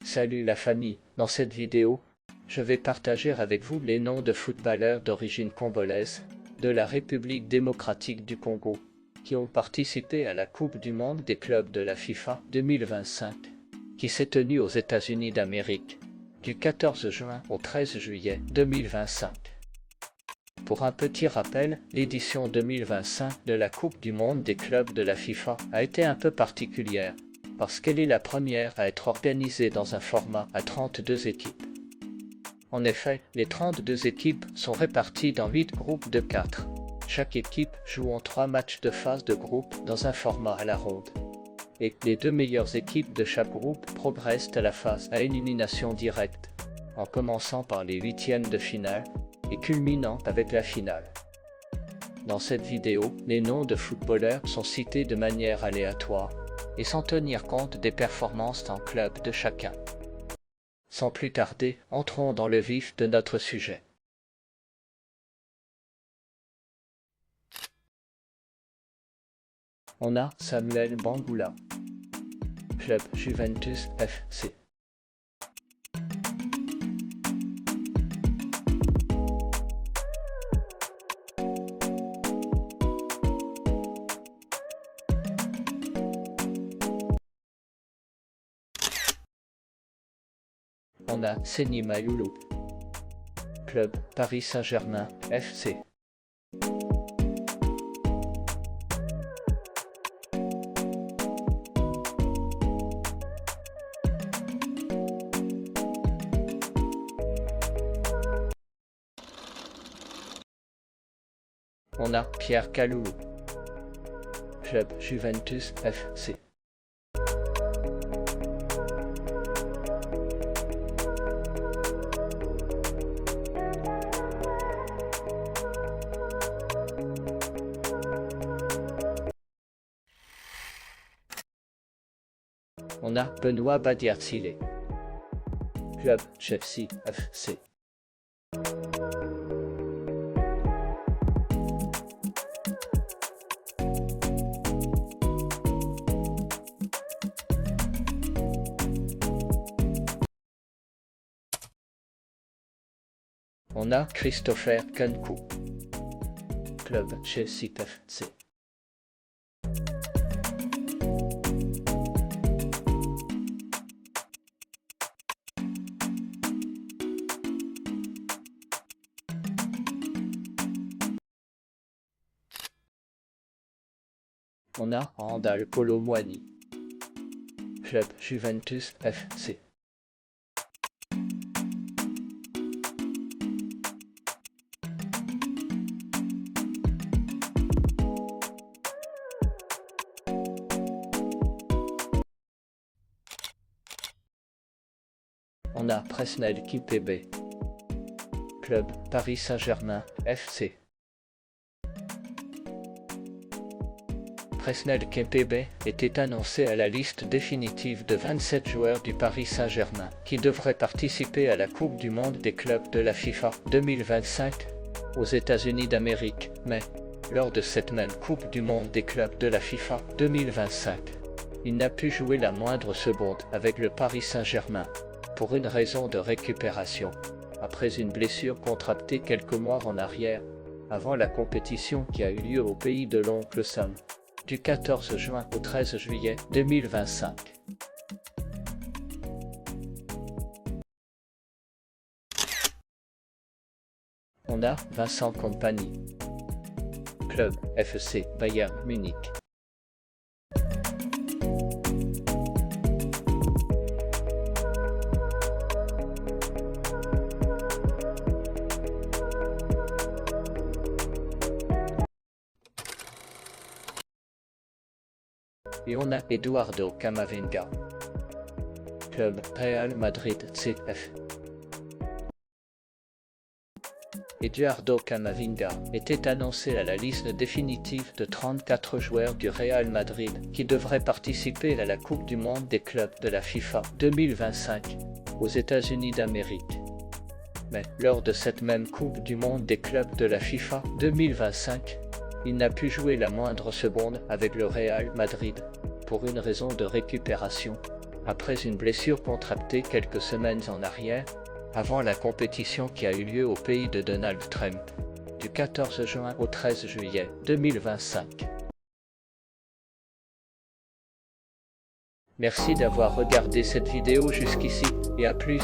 Salut la famille, dans cette vidéo, je vais partager avec vous les noms de footballeurs d'origine congolaise, de la République démocratique du Congo, qui ont participé à la Coupe du monde des clubs de la FIFA 2025, qui s'est tenue aux États-Unis d'Amérique, du 14 juin au 13 juillet 2025. Pour un petit rappel, l'édition 2025 de la Coupe du monde des clubs de la FIFA a été un peu particulière, parce qu'elle est la première à être organisée dans un format à 32 équipes. En effet, les 32 équipes sont réparties dans 8 groupes de 4. Chaque équipe joue en 3 matchs de phase de groupe dans un format à la ronde. Et les 2 meilleures équipes de chaque groupe progressent à la phase à élimination directe, en commençant par les huitièmes de finale et culminant avec la finale. Dans cette vidéo, les noms de footballeurs sont cités de manière aléatoire et sans tenir compte des performances en club de chacun. Sans plus tarder, entrons dans le vif de notre sujet. On a Samuel Bangula, club Juventus FC. On a Seny Mayulu, club Paris Saint-Germain FC. On a Pierre Kaloulou, club Juventus FC. On a Benoît Badiatsile, club Chelsea FC. On a Christopher Nkunku, club Chelsea FC. On a Randal Kolo Muani, club Juventus FC. On a Presnel Kimpembe, club Paris Saint-Germain FC. Presnel Kimpembe était annoncé à la liste définitive de 27 joueurs du Paris Saint-Germain qui devraient participer à la Coupe du monde des clubs de la FIFA 2025 aux États-Unis d'Amérique, mais lors de cette même Coupe du monde des clubs de la FIFA 2025, il n'a pu jouer la moindre seconde avec le Paris Saint-Germain pour une raison de récupération, après une blessure contractée quelques mois en arrière, avant la compétition qui a eu lieu au pays de l'Oncle Sam, du 14 juin au 13 juillet 2025. On a Vincent Kompany, club FC Bayern Munich. Et on a Eduardo Camavinga, club Real Madrid CF. Eduardo Camavinga était annoncé à la liste définitive de 34 joueurs du Real Madrid qui devraient participer à la Coupe du monde des clubs de la FIFA 2025 aux États-Unis d'Amérique. Mais lors de cette même Coupe du monde des clubs de la FIFA 2025, il n'a pu jouer la moindre seconde avec le Real Madrid pour une raison de récupération, après une blessure contractée quelques semaines en arrière, avant la compétition qui a eu lieu au pays de Donald Trump, du 14 juin au 13 juillet 2025. Merci d'avoir regardé cette vidéo jusqu'ici, et à plus.